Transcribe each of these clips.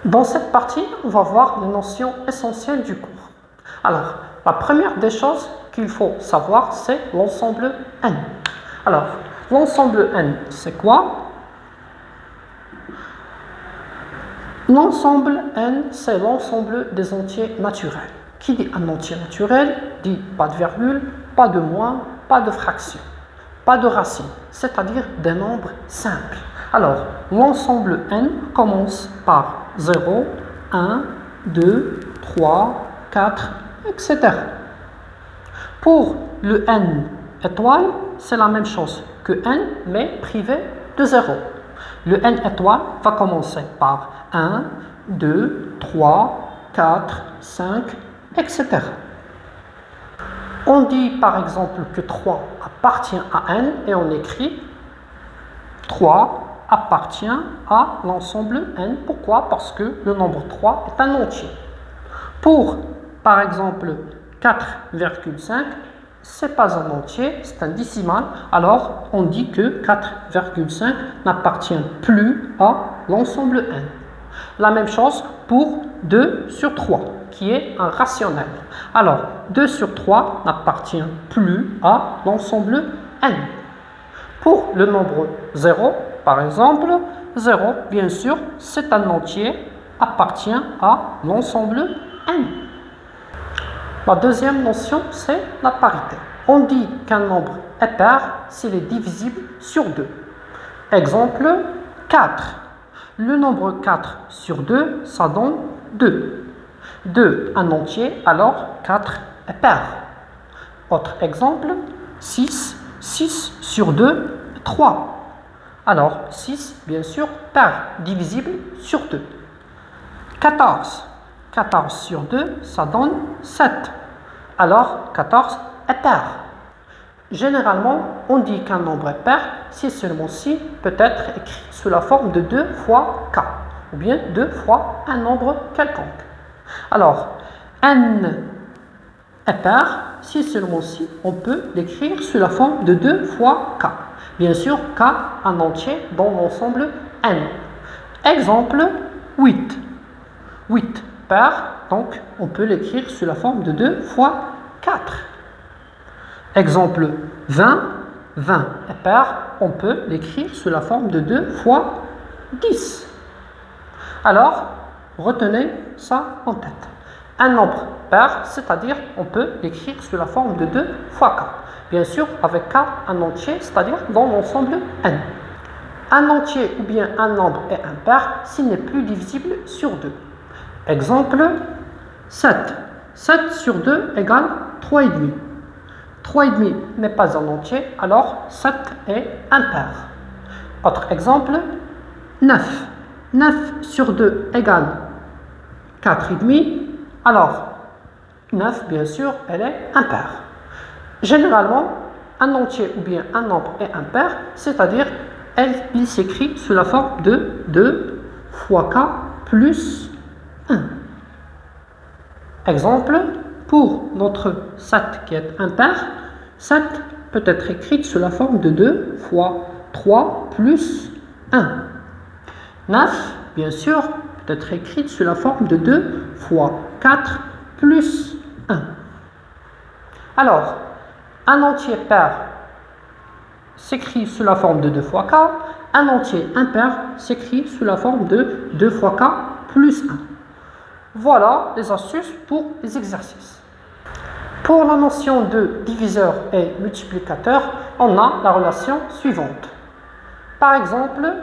Dans cette partie, on va voir les notions essentielles du cours. Alors, la première des choses qu'il faut savoir, c'est l'ensemble N. Alors, l'ensemble N, c'est quoi? L'ensemble N, c'est l'ensemble des entiers naturels. Qui dit un entier naturel, dit pas de virgule, pas de moins, pas de fraction, pas de racine, c'est-à-dire des nombres simples. Alors, l'ensemble N commence par 0, 1, 2, 3, 4, etc. Pour le N étoile, c'est la même chose que N, mais privé de 0. Le N étoile va commencer par 1, 2, 3, 4, 5, etc. On dit par exemple que 3 appartient à N et on écrit 3 appartient à l'ensemble N. Pourquoi? Parce que le nombre 3 est un entier. Pour, par exemple, 4,5, ce n'est pas un entier, c'est un décimal. Alors, on dit que 4,5 n'appartient plus à l'ensemble N. La même chose pour 2 sur 3, qui est un rationnel. Alors, 2 sur 3 n'appartient plus à l'ensemble N. Pour le nombre 0, par exemple, 0, bien sûr, c'est un entier, appartient à l'ensemble N. La deuxième notion, c'est la parité. On dit qu'un nombre est pair s'il est divisible sur 2. Exemple, 4. Le nombre 4 sur 2, ça donne 2. 2, un entier, alors 4 est pair. Autre exemple, 6. 6 sur 2, 3. Alors, 6, bien sûr, pair, divisible sur 2. 14. 14 sur 2, ça donne 7. Alors, 14 est pair. Généralement, on dit qu'un nombre est pair si seulement si peut être écrit sous la forme de 2 fois k, ou bien 2 fois un nombre quelconque. Alors, n est pair si seulement si on peut l'écrire sous la forme de 2 fois k. Bien sûr, k un entier dans l'ensemble n. Exemple, 8. 8 pair, donc on peut l'écrire sous la forme de 2 fois 4. Exemple, 20. 20 est pair, on peut l'écrire sous la forme de 2 fois 10. Alors, retenez ça en tête. Un nombre pair, c'est-à-dire on peut l'écrire sous la forme de 2 fois k. Bien sûr, avec k, un entier, c'est-à-dire dans l'ensemble n. Un entier ou bien un nombre est impair s'il n'est plus divisible sur 2. Exemple, 7. 7 sur 2 égale 3,5. 3,5 n'est pas un entier, alors 7 est impair. Autre exemple, 9. 9 sur 2 égale 4,5. Alors, 9, bien sûr, elle est impaire. Généralement, un entier ou bien un nombre est impair, c'est-à-dire il s'écrit sous la forme de 2 fois k plus 1. Exemple, pour notre 7 qui est impair, 7 peut être écrit sous la forme de 2 fois 3 plus 1. 9, bien sûr, peut être écrite sous la forme de 2 fois 4 plus 1. Alors, un entier pair s'écrit sous la forme de 2 fois k, un entier impair s'écrit sous la forme de 2 fois k plus 1. Voilà les astuces pour les exercices. Pour la notion de diviseur et multiplicateur, on a la relation suivante. Par exemple,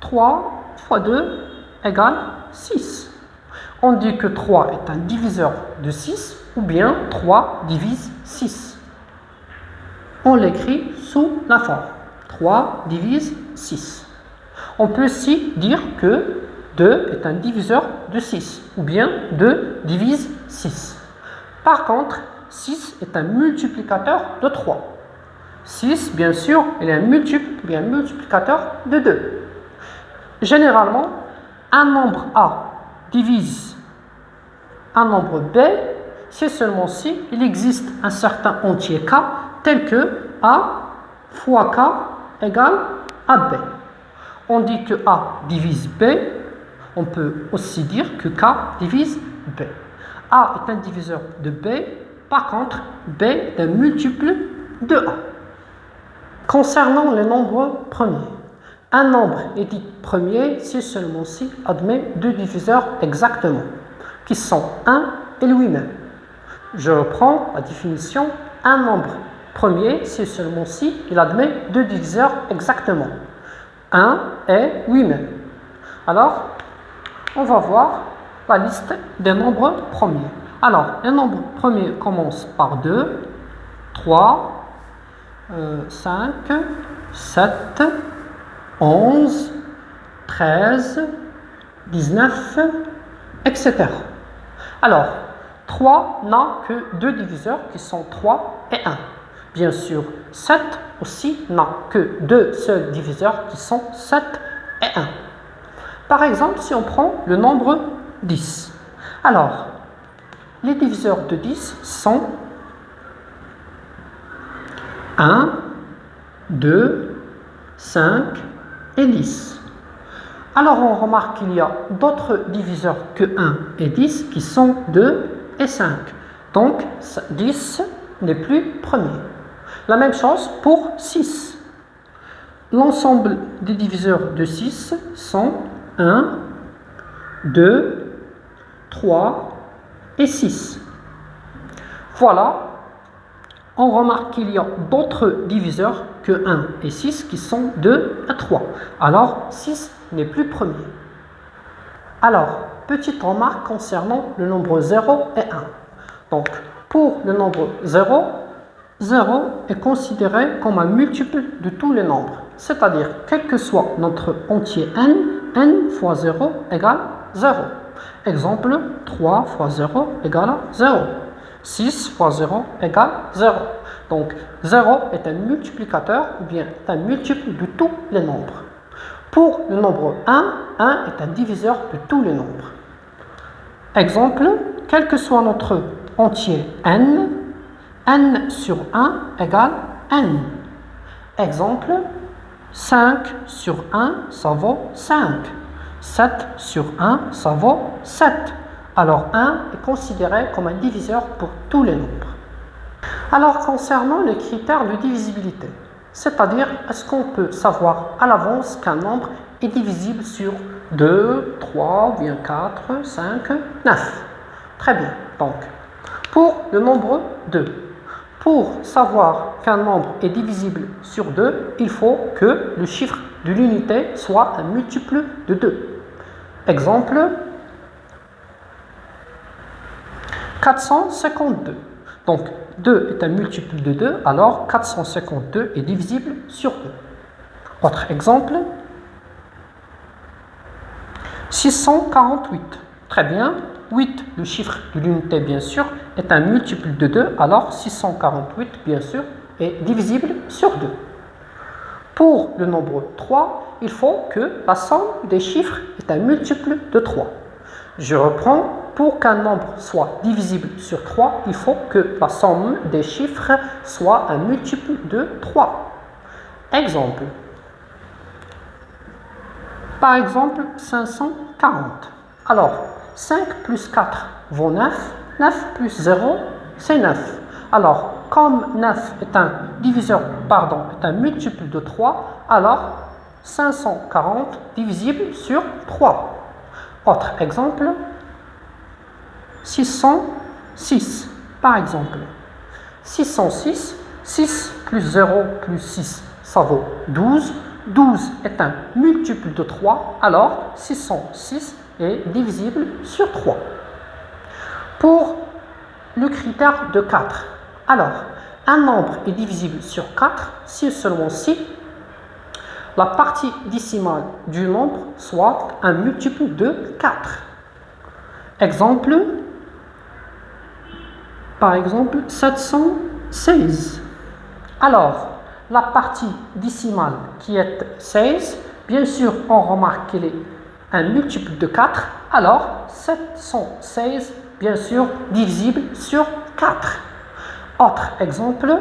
3 fois 2 égale 6. On dit que 3 est un diviseur de 6 ou bien 3 divise 6. On l'écrit sous la forme 3 divise 6. On peut aussi dire que 2 est un diviseur de 6 ou bien 2 divise 6. Par contre, 6 est un multiplicateur de 3. 6, bien sûr, il est un multiplicateur de 2. Généralement, un nombre A divise un nombre B si seulement si il existe un certain entier K tel que A fois K égale AB. On dit que A divise B On peut aussi dire que K divise B. A est un diviseur de B, par contre, B est un multiple de A. Concernant les nombres premiers, un nombre est dit premier si seulement si admet deux diviseurs exactement, qui sont 1 et lui-même. Je reprends la définition. Un nombre premier si seulement si il admet deux diviseurs exactement, 1 et lui-même. Alors, on va voir la liste des nombres premiers. Alors, les nombres premiers commencent par 2, 3, 5, 7, 11, 13, 19, etc. Alors, 3 n'a que deux diviseurs qui sont 3 et 1. Bien sûr, 7 aussi n'a que deux seuls diviseurs qui sont 7 et 1. Par exemple, si on prend le nombre 10. Alors, les diviseurs de 10 sont 1, 2, 5 et 10. Alors, on remarque qu'il y a d'autres diviseurs que 1 et 10 qui sont 2 et 5. Donc, 10 n'est plus premier. La même chose pour 6. L'ensemble des diviseurs de 6 sont 1, 2, 3 et 6. Voilà, on remarque qu'il y a d'autres diviseurs que 1 et 6 qui sont 2 et 3. Alors, 6 n'est plus premier. Alors, petite remarque concernant le nombre 0 et 1. Donc, pour le nombre 0, 0 est considéré comme un multiple de tous les nombres. C'est-à-dire, quel que soit notre entier n, n fois 0 égale 0. Exemple, 3 fois 0 égale 0. 6 fois 0 égale 0. Donc, 0 est un multiplicateur ou bien un multiple de tous les nombres. Pour le nombre 1, 1 est un diviseur de tous les nombres. Exemple, quel que soit notre entier n, n sur 1 égale n. Exemple, 5 sur 1, ça vaut 5. 7 sur 1, ça vaut 7. Alors 1 est considéré comme un diviseur pour tous les nombres. Alors concernant les critères de divisibilité, c'est-à-dire est-ce qu'on peut savoir à l'avance qu'un nombre est divisible sur 2, 3, bien 4, 5, 9. Très bien. Donc, pour le nombre 2, pour savoir qu'un nombre est divisible sur 2, il faut que le chiffre de l'unité soit un multiple de 2. Exemple, 452. Donc, 2 est un multiple de 2, alors 452 est divisible sur 2. Autre exemple, 648. Très bien, 8, le chiffre de l'unité, bien sûr, est un multiple de 2, alors 648, bien sûr, est divisible sur 2. Pour le nombre 3, il faut que la somme des chiffres est un multiple de 3. Je reprends. Pour qu'un nombre soit divisible sur 3, il faut que la somme des chiffres soit un multiple de 3. Exemple. Par exemple, 540. Alors, 5 plus 4 vaut 9. 9 plus 0, c'est 9. Alors, comme 9 est un est un multiple de 3, alors 540 divisible sur 3. Autre exemple. 606, par exemple. 606, 6 plus 0 plus 6, ça vaut 12. 12 est un multiple de 3, alors 606 est divisible sur 3. Pour le critère de 4, alors, un nombre est divisible sur 4 si et seulement si la partie décimale du nombre soit un multiple de 4. Exemple, par exemple, 716. Alors, la partie décimale qui est 16, bien sûr, on remarque qu'elle est un multiple de 4. Alors, 716, bien sûr, divisible sur 4. Autre exemple,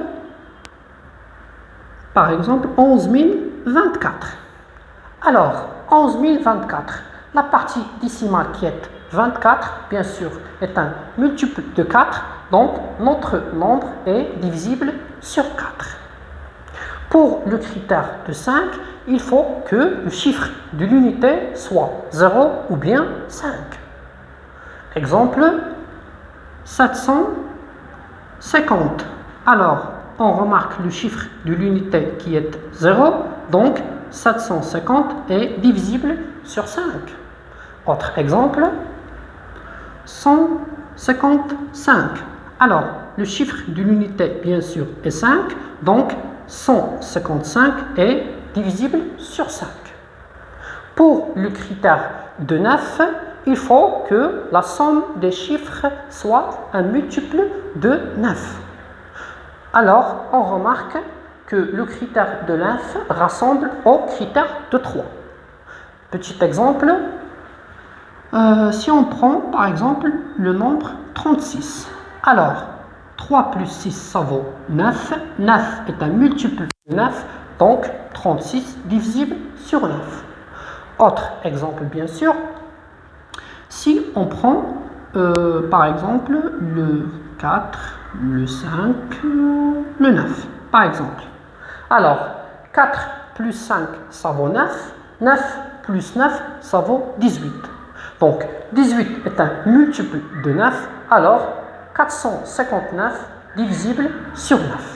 par exemple, 11 024. Alors, 11 024. La partie décimale qui est 24, bien sûr, est un multiple de 4, donc notre nombre est divisible sur 4. Pour le critère de 5, il faut que le chiffre de l'unité soit 0 ou bien 5. Exemple, 750. Alors, on remarque le chiffre de l'unité qui est 0, donc 750 est divisible sur 5. Autre exemple, 155. Alors, le chiffre de l'unité, bien sûr, est 5, donc 155 est divisible sur 5. Pour le critère de 9, il faut que la somme des chiffres soit un multiple de 9. Alors, on remarque que le critère de 9 rassemble au critère de 3. Petit exemple, si on prend par exemple le nombre 36. Alors, 3 plus 6, ça vaut 9. 9 est un multiple de 9, donc 36 divisible sur 9. Autre exemple, bien sûr, si on prend par exemple le 4, le 5, le 9, par exemple. Alors, 4 plus 5, ça vaut 9. 9 plus 9, ça vaut 18. Donc, 18 est un multiple de 9, alors 459 divisible sur 9.